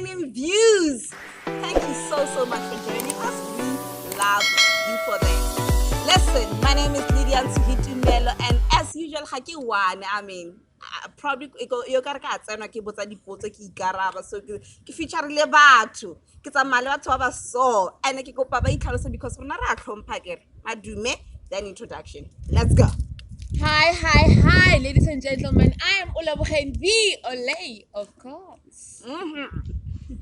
Burning Views. Thank you so much for joining us. We love you for that. Listen, my name is Lydia Melo, and as usual, probably yo ka re ka tsena ke botsa dipotso ke ikaraba so ke feature le batho ke tsamaya le batho ba ba so and ke kopa ba itlhalose because rona ra tlhompha ke re madume then introduction. Let's go. Hi, ladies and gentlemen. I am Olabokhen V. Olay, of course.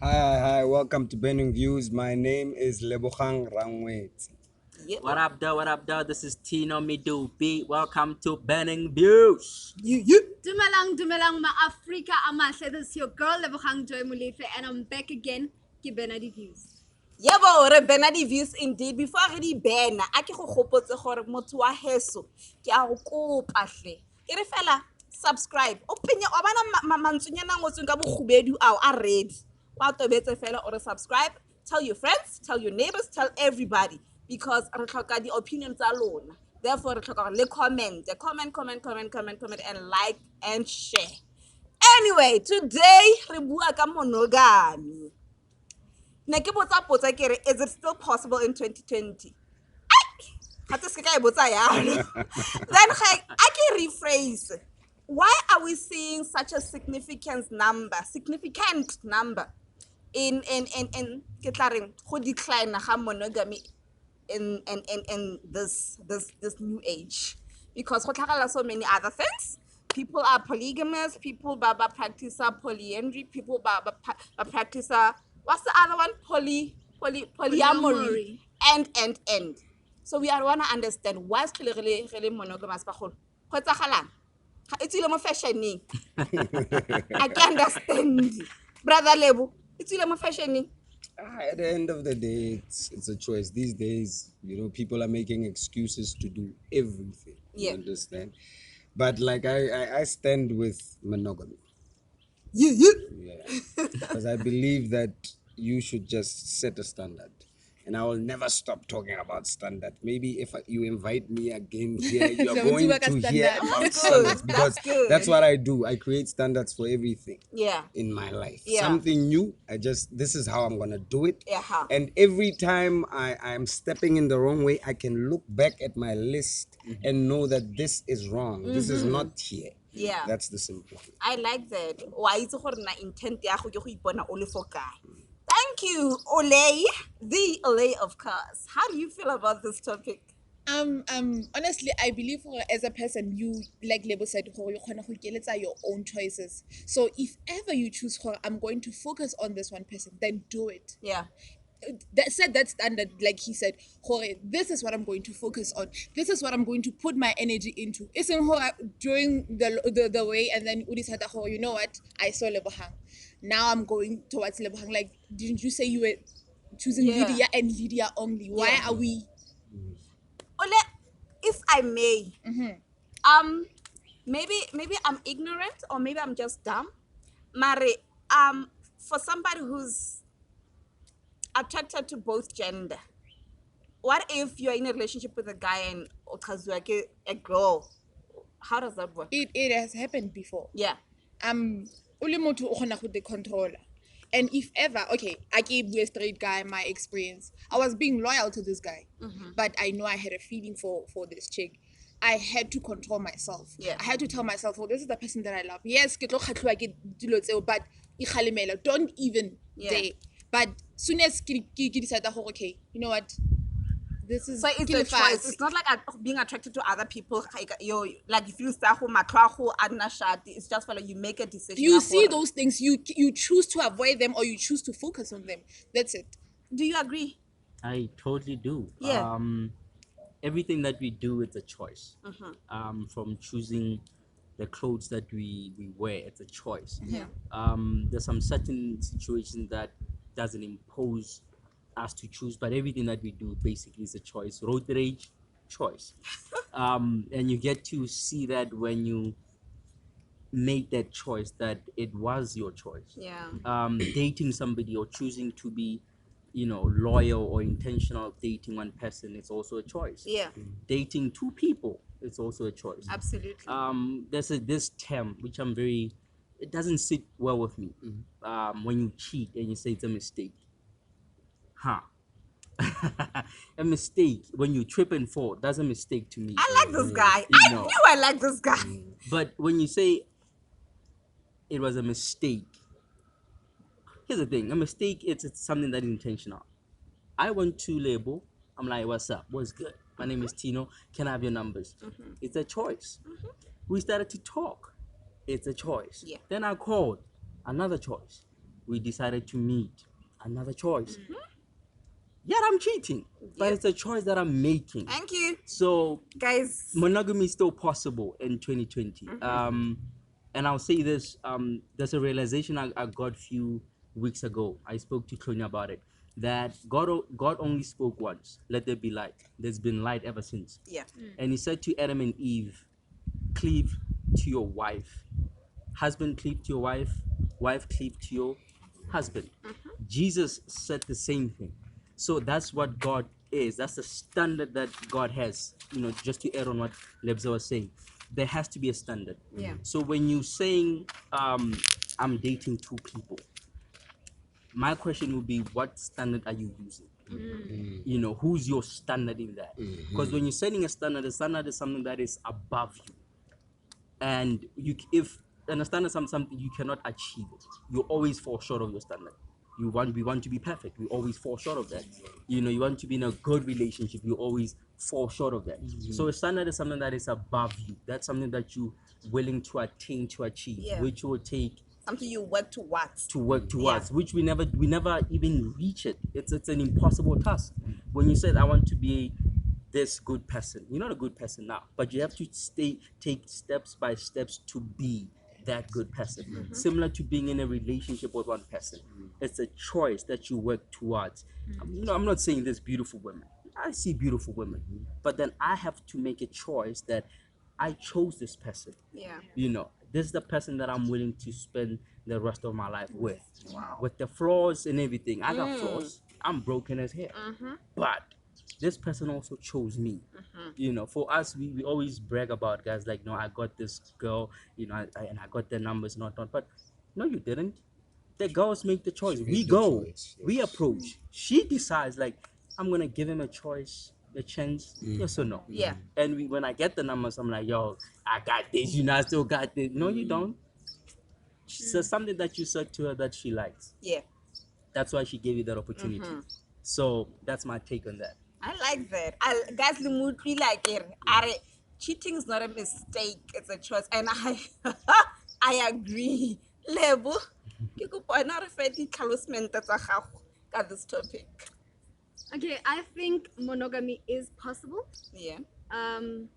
Hi, welcome to Burning Views. My name is Lebogang Rangwet. Yeah. What up, though? This is Tino Midubi. Welcome to Burning Views. Dumelang ma Africa amahle. This is your girl Lebogang Joy Molefe and I'm back again. Ke Benadi Views. Yebo re Benadi Views indeed. Before re di bena a ke go gopotse gore motho wa heso ke a go kopa hle ke re fela subscribe o penya o bana mantsunyana ngotseng ka bogubedu ao a ready wa tobetse fela or subscribe, tell your friends, tell your neighbors, tell everybody because re tlhoka di opinions tsa lona. Therefore re tlhoka le comment and like and share. Anyway, today re bua ka monogamy. Ne ke botsa potsa ke re, is it still possible in 2020? Then I can rephrase. Why are we seeing such a significant number in ke tla reng go decline ga monogamy in this new age? Because go tlhagala so many other things. People are polygamous, people ba practice polyandry, people ba practice what's the other one? Polyamory. And so we want to understand why is really monogamous ba go tsagalang ga it's ile mo fashioning. I can understand brother Lebo, it's ile mo fashioning. At the end of the day, it's a choice. These days, people are making excuses to do everything. Yeah. You understand? But like I stand with monogamy. Yeah. Yeah. Because I believe that you should just set a standard. And I will never stop talking about standard. Maybe if you invite me again here, you're going to hear about That's standards good. because That's good. that's what I do. I create standards for everything. Yeah. In my life. Yeah. Something new, this is how I'm gonna do it. Yeah. And every time I'm stepping in the wrong way, I can look back at my list and know that this is wrong. This is not here. Yeah. That's the simple thing. I like that. Wa itse gore na intent ya go ke go ipona o le fo kae. Thank you, Olay, the Olay of course. How do you feel about this topic? Honestly, I believe as a person, you, like Lebo said, you can your own choices. So if ever you choose, I'm going to focus on this one person, then do it. Yeah. That standard, like he said, this is what I'm going to focus on. This is what I'm going to put my energy into. Isn't during the way, and then Udi said, you know what? I saw Lebohang. Now I'm going towards Lebohang. Like, didn't you say you were choosing Lydia and Lydia only? Why are we? Ole, if I may, maybe I'm ignorant or maybe I'm just dumb. Mare, for somebody who's attracted to both gender, what if you're in a relationship with a guy and a girl? How does that work? It has happened before. Yeah. Ule motho o kgona go the controller. And if ever, okay, I gave a straight guy my experience. I was being loyal to this guy, but I know I had a feeling for this chick. I had to control myself. Yeah. I had to tell myself, oh, this is the person that I love. Yes, ke tlo kgatlhwa ke dilo tseo, but ikgalemela, don't even dare. But soon as ke decide, okay, you know what? This is so it's a choice. It's not like being attracted to other people. Like if you start it's just for like you make a decision. You see those things, you choose to avoid them or you choose to focus on them. That's it. Do you agree? I totally do. Yeah. Everything that we do, it's a choice. From choosing the clothes that we wear, it's a choice. Yeah. There's some certain situations that doesn't impose us to choose, but everything that we do basically is a choice. Road rage, choice. And you get to see that when you make that choice, that it was your choice. Yeah. Dating somebody or choosing to be, loyal or intentional dating one person, it's also a choice. Yeah. Dating two people, it's also a choice. Absolutely. There's this term which I'm very it doesn't sit well with me. When you cheat and you say it's a mistake. A mistake when you trip and fall, that's a mistake to me. I like this guy. You I know. knew I like this guy. But when you say it was a mistake, here's the thing: a mistake, it's something that is intentional. I went to label. I'm like, what's up? What's good? My name is Tino. Can I have your numbers? It's a choice. We started to talk. It's a choice. Yeah. Then I called. Another choice. We decided to meet. Another choice. Yeah, I'm cheating, but Yep. it's a choice that I'm making. Thank you, So guys. monogamy is still possible in 2020. And I'll say this: there's a realization I got a few weeks ago. I spoke to Konya about it. That God only spoke once. Let there be light. There's been light ever since. Yeah. And He said to Adam and Eve, "Cleave to your wife. Husband, cleave to your wife. Wife, cleave to your husband." Jesus said the same thing. So that's what God is. That's the standard that God has. Just to add on what Lebza was saying, there has to be a standard. Yeah. So when you saying I'm dating two people, my question would be, what standard are you using? Who's your standard in that? Because when you're setting a standard is something that is above you, and if a standard is something you cannot achieve it, you always fall short of your standard. We want to be perfect. We always fall short of that. You want to be in a good relationship. You always fall short of that. So a standard is something that is above you. That's something that you willing to attain to achieve, Yeah. which will take Something you work towards. to work towards, which we never even reach it. It's an impossible task. When you said I want to be this good person, you're not a good person now, but you have to take steps by steps to be that good person. Similar to being in a relationship with one person. It's a choice that you work towards. I'm not saying there's beautiful women. I see beautiful women, but then I have to make a choice that I chose this person. Yeah. This is the person that I'm willing to spend the rest of my life with. With the flaws and everything. I got flaws. I'm broken as hell. But this person also chose me. For us, we always brag about guys like, no, I got this girl, and I got their numbers and whatnot. But no, you didn't. The girls make the choice. We the go. choice, We yes. approach. She decides, like, I'm going to give him a choice, a chance, yes or no. Yeah. And when I get the numbers, I'm like, yo, I got this, I still got this. No, you don't. She says something that you said to her that she likes. Yeah. That's why she gave you that opportunity. So that's my take on that. I like that. Guys, we like it. Cheating is not a mistake, it's a choice. And I agree. Lebo, ke kopa wena re fe ditlhalosmente tsa gago ka this topic. Okay, I think monogamy is possible. Yeah. And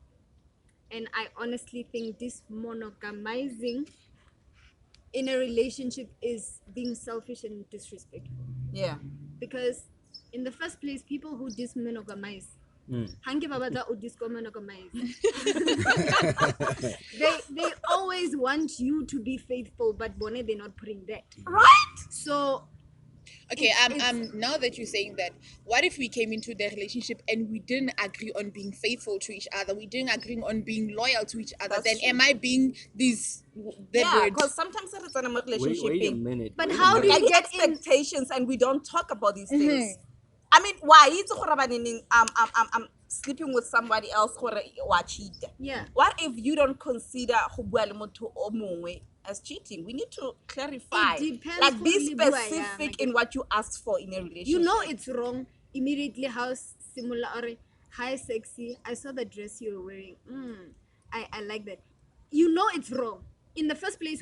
I honestly think this monogamizing in a relationship is being selfish and disrespectful. Yeah. Because in the first place, people who dismonogamize, hangi ba batla o dismonogamize. They always want you to be faithful, but bone they're not putting that. Right? So Okay, now that you're saying that, what if we came into the relationship and we didn't agree on being faithful to each other? We didn't agree on being loyal to each other. That's Then true. am I being this Yeah, word? because sometimes it's in a relationship. Wait a minute. But wait a how do minute. you Like get in? expectations, and we don't talk about these things. I mean, why it's I'm sleeping with somebody else or cheat? Yeah. What if you don't consider go bua le motho o mongwe as cheating? We need to clarify. It depends Like, be who le bua, yeah, specific like in what you ask for in a relationship. You know it's wrong immediately. How similar or hi sexy, I saw the dress you were wearing. I like that. You know it's wrong. In the first place,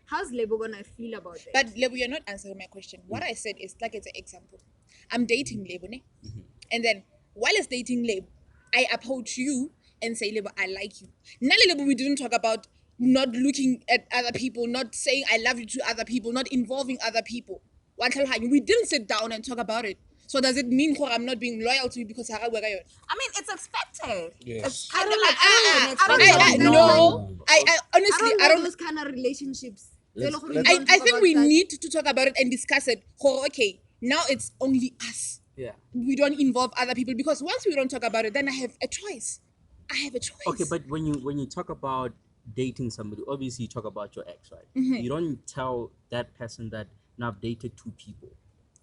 how's Lebo gonna feel about that? But Lebo, you're not answering my question. What I said is like it's an example. I'm dating Lebo, ne? And then while it's dating Lebo, I approach you and say, Lebo, I like you. Now, Lebo, we didn't talk about not looking at other people, not saying I love you to other people, not involving other people. We didn't sit down and talk about it. So does it mean I'm not being loyal to you because I mean, it's expected. Yes. It's kind of like I honestly, I don't know those kind of relationships. I think we need to talk about it and discuss it. Okay, now it's only us. Yeah. We don't involve other people, because once we don't talk about it, then I have a choice. Okay, but when you talk about dating somebody, obviously you talk about your ex, right? You don't tell that person that now I've dated 2 people.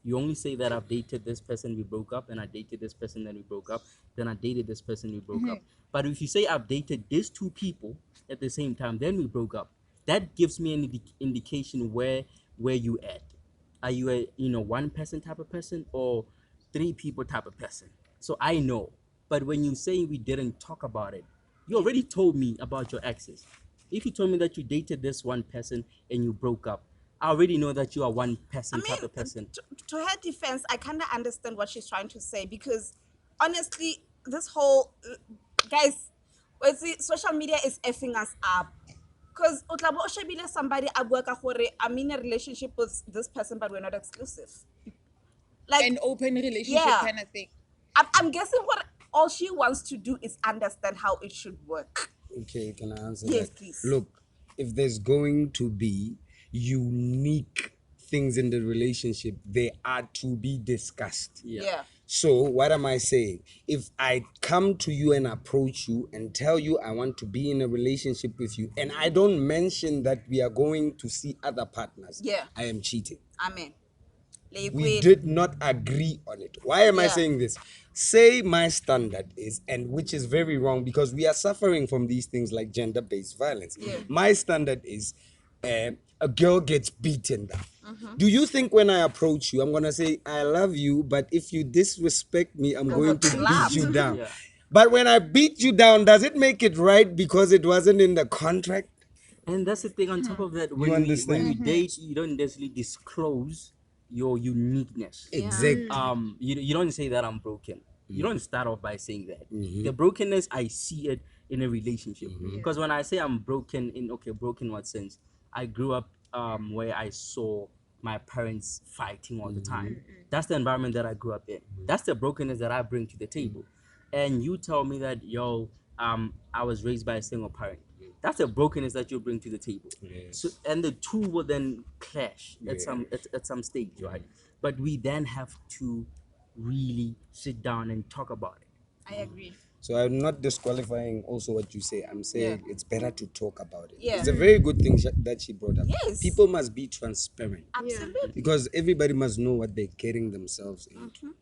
You only say that I've dated this person, we broke up, and I dated this person, then we broke up, then I dated this person, we broke up. But if you say I've dated these 2 people at the same time, then we broke up, that gives me an indication where you at. Are you a 1 person type of person or 3 people type of person? So I know. But when you say we didn't talk about it, you already told me about your exes. If you told me that you dated this 1 person and you broke up, I already know that you are 1 person type of person. To her defense, I kind of understand what she's trying to say, because honestly, this whole guys, social media is effing us up. Because somebody I'm in a relationship with this person, but we're not exclusive. Like An open relationship yeah. kind of thing. I'm guessing what all she wants to do is understand how it should work. Okay, can I answer Yes, that? please. Look, if there's going to be unique things in the relationship, they are to be discussed. Yeah. So what am I saying? If I come to you and approach you and tell you I want to be in a relationship with you, and I don't mention that we are going to see other partners, Yeah. I am cheating. Amen. We did not agree on it. Why am I Yeah. saying this? Say my standard is, and which is very wrong because we are suffering from these things like gender-based violence. Yeah. My standard is a girl gets beaten down. Do you think when I approach you, I'm going to say, I love you, but if you disrespect me, I'm going to slap. beat you down? Yeah. But when I beat you down, does it make it right because it wasn't in the contract? And that's the thing on top of that, You understand? when you date, you don't necessarily disclose your uniqueness. Exactly. You don't say that I'm broken. You don't start off by saying that. The brokenness, I see it in a relationship. Because when I say I'm broken, broken what sense? I grew up where I saw my parents fighting all the time. That's the environment that I grew up in. That's the brokenness that I bring to the table. And you tell me that, I was raised by a single parent. That's the brokenness that you bring to the table. Yes. So, and the two will then clash at some stage, right? But we then have to really sit down and talk about it. I agree. So I'm not disqualifying also what you say. I'm saying it's better to talk about it. Yeah. It's a very good thing that she brought up. Yes. People must be transparent Absolutely. because everybody must know what they're getting themselves into.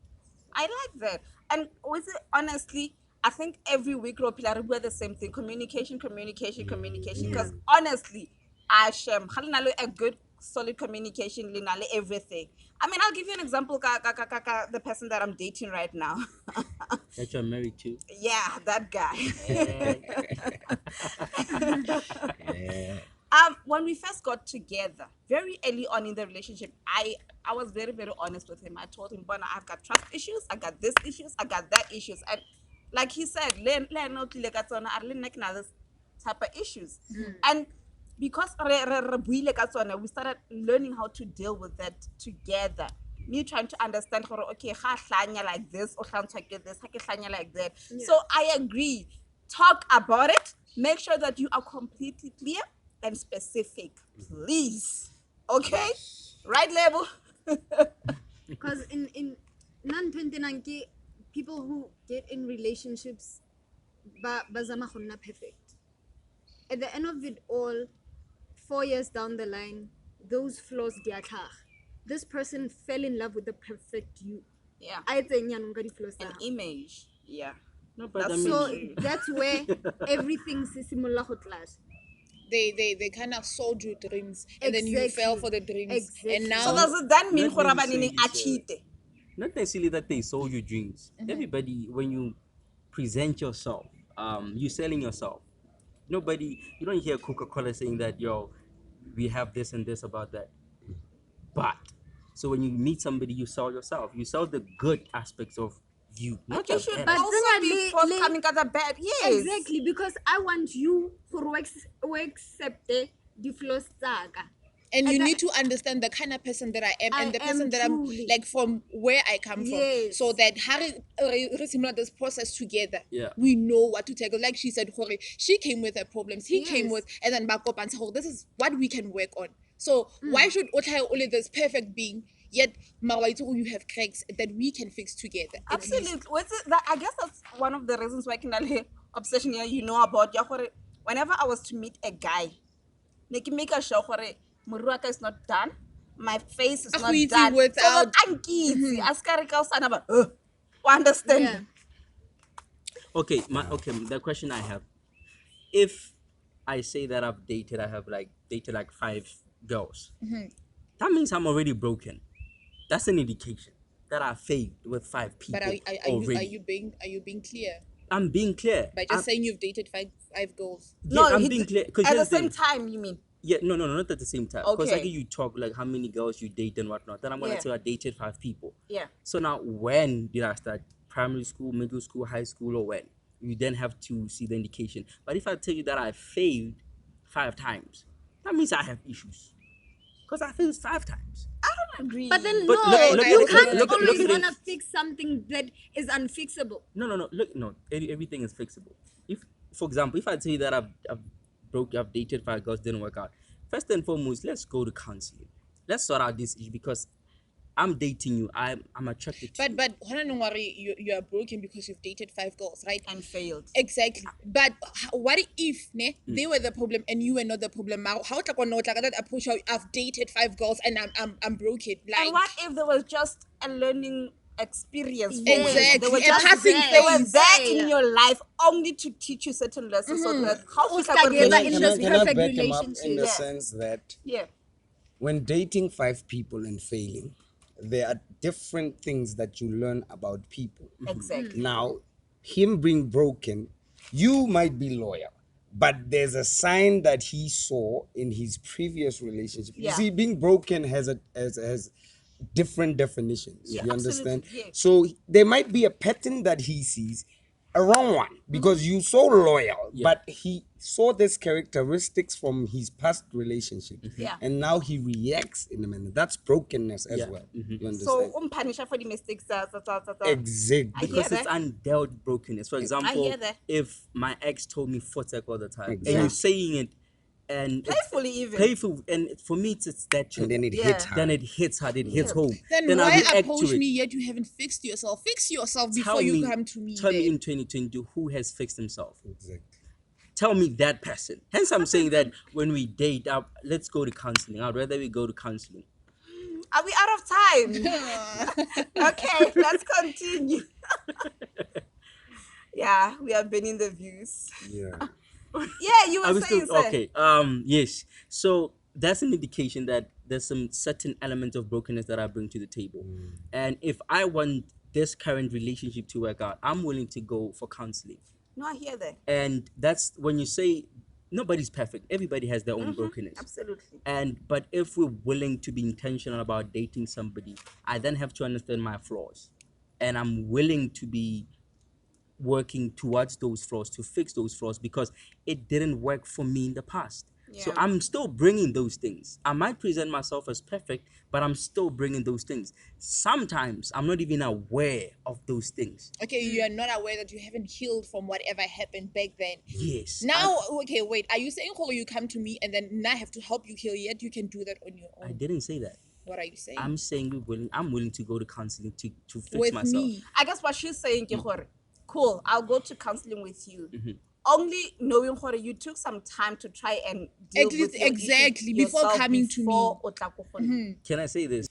I like that. And with it, honestly, I think every week we're the same thing. Communication. Because honestly, Ashem, a good solid communication, linale everything. I mean, I'll give you an example, the person that I'm dating right now. That you're married to. Yeah, that guy. Yeah. When we first got together, very early on in the relationship, I was very, very honest with him. I told him, Bona, I've got trust issues, I got this issues, I got that issues. And like he said, this type of issues. And because we started learning how to deal with that together. Me trying to understand, okay, like this, or this, like that. So I agree. Talk about it. Make sure that you are completely clear and specific, please. Okay? Right, level? Because in non-29, people who get in relationships bazama go nna perfect. At the end of it all, 4 years down the line, those flaws di a tlhaga. This person fell in love with the perfect you. Yeah. I think the flaws An tsa gago. image. Yeah. No, but That's So true. that's where everything se simolola go clash. They kind of sold you dreams and then you Exactly. fell for the dreams. Exactly. And now So does it then mean Not gore necessarily, abanini a sir. cheat? Not necessarily that they sold you dreams. Everybody, when you present yourself, you're selling yourself. You don't hear Coca-Cola saying that, we have this and this about that. But, so when you meet somebody, you sell yourself. You sell the good aspects of you. Not You the should bad. also then be forthcoming at the bad. Yes. Exactly, because I want you to accept the flaws tsa ka. and you And need to understand the kind of person that I am I and the am person that I'm truly. like from where I come Yes. from. So that how we similar this process together. Yeah. We know what to tackle. Like she said, Hori, she came with her problems. He came Yes. with and then back up and say, this is what we can work on. So why should only this perfect being yet you have cracks that we can fix together? at least? Absolutely. I guess that's one of the reasons why I can obsession here, about your whenever I was to meet a guy, make a sure gore moruaka is not done, my face is not Agwiti done, so without- that ankitsi askare ka usana ba understand. Yeah. Okay, the question I have, if I say that I have like dated like 5 girls, that means I'm already broken. That's an indication that I failed with 5 people But are already. you being clear I'm being clear. by just saying you've dated five girls? Yeah, I'm being clear. 'Cause At the here's the same thing. time, you mean? Yeah, no, not at the same time. Because like Okay. you talk like how many girls you date and whatnot. Then I'm gonna Yeah. tell you I dated 5 people. Yeah. So now, when did I start? Primary school, middle school, high school, or when? You then have to see the indication. But if I tell you that I failed 5 times, that means I have issues. Because I failed 5 times. I don't agree. But then But no, look you at- can't look at always it. want to fix something that is unfixable. No. Look, no. Everything is fixable. If, for example, if I tell you that I've dated 5 girls, didn't work out. First and foremost, let's go to counseling. Let's sort out this issue because I'm dating you. I'm attracted to you. But don't worry, you are broken because you've dated 5 girls, right? and failed. Exactly. But what if they were the problem and you were not the problem? How that approach? I've dated 5 girls and I'm broken. Like, And what if there was just a learning experience? Yes. for women? They were Exactly. A just passing there. They were phase. there Yeah. in your life only to teach you certain lessons. So that how O we ska can get relate. in Can this I perfect back him up in relationship? the Yeah. sense that Yeah. when dating 5 people and failing, there are different things that you learn about people. Exactly. Now, him being broken, you might be loyal, but there's a sign that he saw in his previous relationship. Yeah. You see, being broken has different definitions. Yeah. You understand? Absolutely, yes. So there might be a pattern that he sees, a wrong one, because you so loyal, Yeah. but he saw these characteristics from his past relationship, Yeah. and now he reacts in a manner that's brokenness as Yeah. well. You understand? So punisher for the mistakes. Exactly. I hear Because it's that. undealt brokenness. For example, hear that. if my ex told me footek all the time, and Exactly. you're saying it, and it's Playfully even. playful, and for me it's that And then it Yeah. hits her. then it hits hard, it hits home. then I why react approach to it. me yet you haven't fixed yourself? Fix yourself Tell before you me- come to me. Tell me then. in 2020 who has fixed himself. Exactly. Tell me that person. Hence, I'm saying that when we date, let's go to counseling. I'd rather we go to counseling. Are we out of time? Okay, let's continue. Yeah, we have been in the views. Yeah. Yeah, you Are were we saying still sir. okay? Yes. So that's an indication that there's some certain elements of brokenness that I bring to the table, and if I want this current relationship to work out, I'm willing to go for counseling. No, I hear that. And that's when you say nobody's perfect. Everybody has their own brokenness. Absolutely. But if we're willing to be intentional about dating somebody, I then have to understand my flaws, and I'm willing to be working towards those flaws, to fix those flaws, because it didn't work for me in the past. So Yeah. I'm still bringing those things. I might present myself as perfect, but I'm still bringing those things. Sometimes I'm not even aware of those things. Okay, you are not aware that you haven't healed from whatever happened back then. Yes. Now, okay, wait. Are you saying, Kolo, you come to me and then now I have to help you heal? Yet you can do that on your I own. didn't say that. What are you saying? I'm saying I'm willing to go to counseling to fix With myself. me. I guess what she's saying, cool, I'll go to counseling with you. Only knowing you took some time to try and deal At least with your exactly, issues before yourself coming to me. before o tla ko go nna. Can I say this?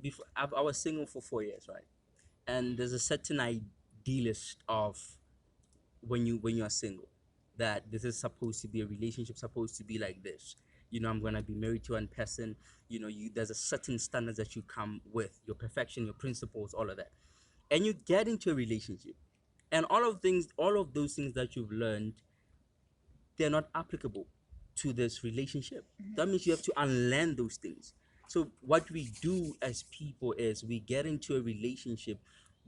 Before I was single for 4 years, right? And there's a certain idealist of when you are single, that this is supposed to be a relationship, supposed to be like this. I'm gonna be married to one person. There's a certain standards that you come with, your perfection, your principles, all of that, and you get into a relationship, and all of those things that you've learned, they're not applicable to this relationship. That means you have to unlearn those things. So what we do as people is we get into a relationship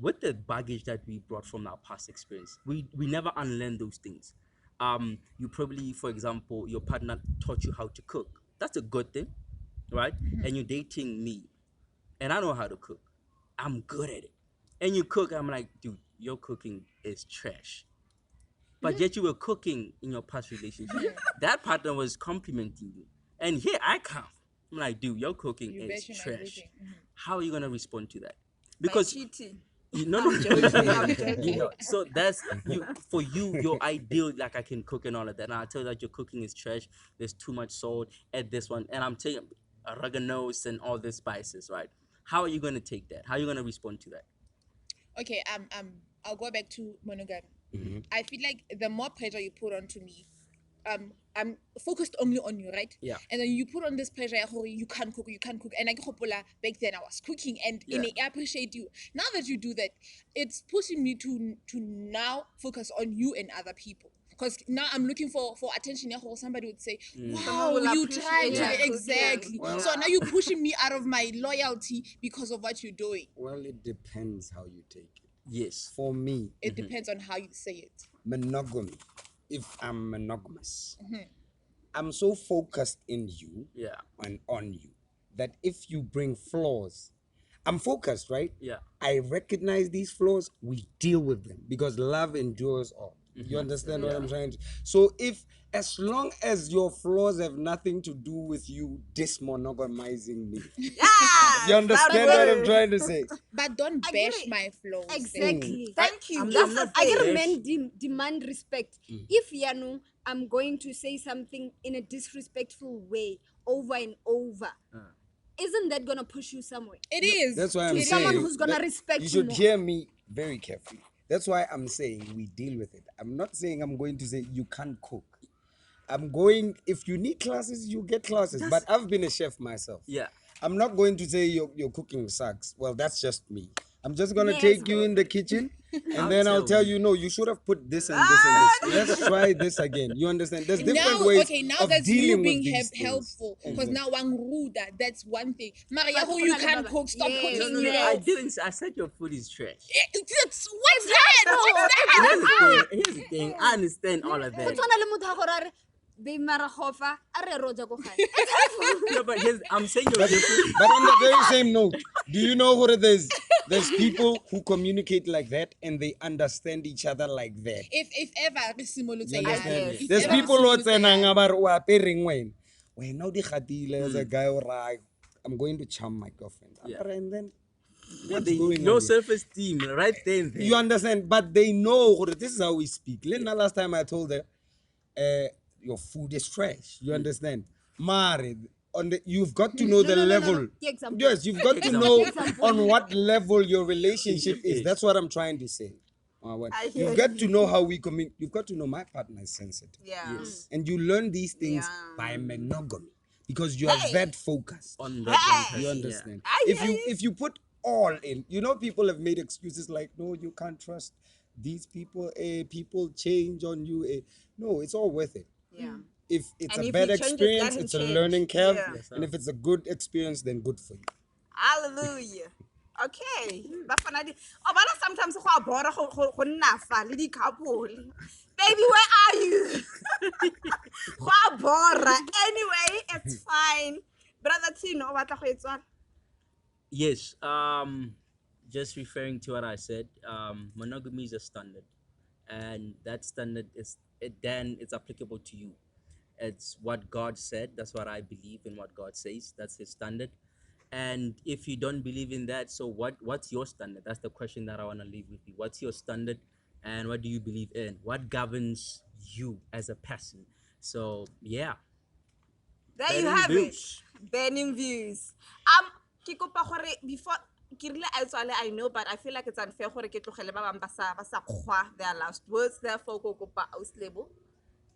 with the baggage that we brought from our past experience. We never unlearn those things. You probably, for example, your partner taught you how to cook. That's a good thing, right? And you're dating me, and I know how to cook. I'm good at it. And you cook, I'm like, dude, your cooking is trash. But yet you were cooking in your past relationship. That partner was complimenting you. And here I come. I'm like, dude, your cooking You is bashing trash. everything. How are you going to respond to that? By Because cheating. You know, I'm joking, I'm joking. you know, so that's you for you. Your ideal, like I can cook and all of that. And I tell you that your cooking is trash. There's too much salt. Add this one, and I'm telling you, oregano's and all the spices, right? How are you gonna take that? How are you gonna respond to that? Okay, I'll go back to monogamy. I feel like the more pressure you put onto me, I'm focused only on you, right? Yeah. And then you put on this pressure, you can't cook, and I back then I was cooking, and Yeah. I appreciate you. Now that you do that, it's pushing me to now focus on you and other people. Because now I'm looking for attention. Somebody would say, Someone "Wow, will you appreciate tried your to cooking. exactly." Well- So now you're pushing me out of my loyalty because of what you're doing. Well, it depends how you take it. Yes. For me, It depends on how you say it. monogamy, if I'm monogamous, I'm so focused in you Yeah. and on you that if you bring flaws, I'm focused, right? Yeah. I recognize these flaws, we deal with them because love endures all. You understand what I'm trying to? So if as long as your flaws have nothing to do with you dismonogamizing me, Yeah. you understand what I'm trying to say? But don't I get bash it. my flaws. Exactly. Thank you. I'm That's not the I get thing. a bash- men demand respect. If Yanu, I'm going to say something in a disrespectful way over and over, isn't that gonna push you somewhere? It is. That's why I'm To saying someone who's gonna that respect you you should more. hear me very carefully. That's why I'm saying we deal with it. I'm not saying I'm going to say you can't cook. I'm going, if you need classes, you get classes. But I've been a chef myself. Yeah. I'm not going to say your cooking sucks. Well, that's just me. I'm just gonna Yes, take you bro. in the kitchen and I'll then I'll tell tell you. you, no, you should have put this and this and this. Let's try this again. You understand? There's different Now, ways okay, now of that's you dealing being with these things. helpful. Because now one ruda, that's one thing. Maria, But you Khona le can't Baba, cook, stop yes, cooking, No, you no, know. I didn't. I said your food is trash. What's that? What's Here's that? the thing. Here's the thing. I understand all of Go that. tshwana le motho a gore a re, "Babe, mara khofa, a re roja ko gae." No, but I'm saying you're different. But on the very same note, do you know what there's people who communicate like that and they understand each other like that. If ever, re simolotse You understand? yes. If There's ever re people who simolotse say yana. nanga ba re o apereng wena. Wena o di gatile as a guy or I'm going to charm my girlfriend. Yeah. And then what's They, going no on? Here? self-esteem, right there and there. You understand? But they know this is how we speak. Lena, last time I told her, your food is trash. You understand? Mare, you've got to know the No. level. Give example. Yes, you've got to Example. know Example. on what level your relationship is. Yes. That's what I'm trying to say. I hear You've got you. to know how we communicate. You've got to know my partner is sensitive. Yeah. Yes. And you learn these things Yeah. by monogamy because you are that focused. On that one person. You Yeah. understand? I If hear you you. if you put all in, people have made excuses like, no, you can't trust these people. People change on you. No, it's all worth it. Yeah. If it's And a if bad he changes, experience, let him it's a change. learning curve. Yeah. Yes, And if it's a good experience, then good for you. Hallelujah. Okay. Bafana di. Oh, but sometimes go a bora go nna fa le di couple. Baby, where are you? Go a bora. Anyway, it's fine. Brother Tino, o batla go etswa? Yes. Just referring to what I said, monogamy is a standard, and that standard then it's applicable to you. It's what God said. That's what I believe in. What God says. That's His standard. And if you don't believe in that, so what's your standard? That's the question that I want to leave with you. What's your standard, and what do you believe in? What governs you as a person? So yeah. There you Burning have views. it. Burning views. Ke kopa gore before ke rile a etswale, I know, but I feel like it's unfair gore ke tlogele ba bang ba sa kgwa their last words. Therefore, ko kopa Auslebo.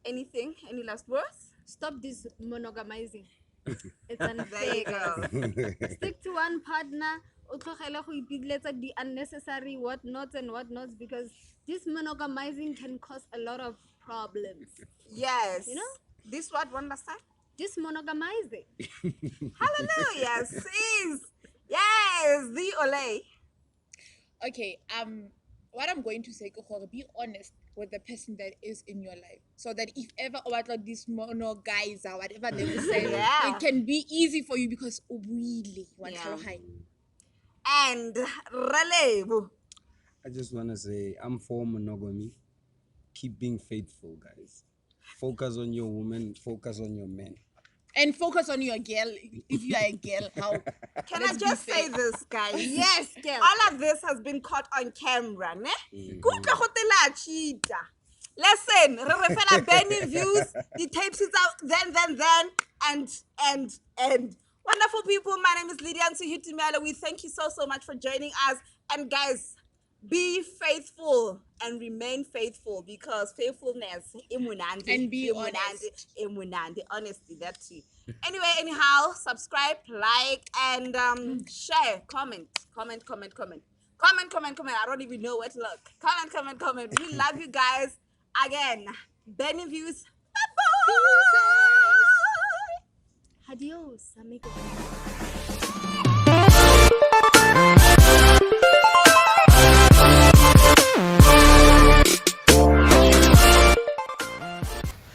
Anything? Any last words? Stop this monogamizing. It's There you unfair, guys. go. Stick to one partner. O tlogele go ipiletsa the unnecessary whatnots and whatnots, because this monogamizing can cause a lot of problems. Yes. You know? This what one last time? This monogamizing. Hallelujah. Sis. Yes. The Ole. Okay, what I'm going to say, be honest with the person that is in your life, so that if ever what like these mono guys or whatever they will say, Yeah. it can be easy for you because really, Yeah. And Relebo. I just want to say I'm for monogamy. Keep being faithful, guys. Focus on your woman, focus on your men. and focus on your girl. If you are a girl, how? Can Let's I be just fair. say this, guys? Yes, girl. All of this has been caught on camera, ne? Kutlwa go tela cheater. Listen, re fela burning views, the tapes is out, then, and. Wonderful people, my name is Lydia Nsuhitumelo. We thank you so much for joining us. And guys, be faithful and remain faithful because faithfulness, imunandi, And be imunandi, imunandi. Honesty, that too. Anyway, anyhow, subscribe, like, and share, comment. I don't even know where to look. Comment. We love you guys. Again, burning views. Bye-bye. Adios, amigo.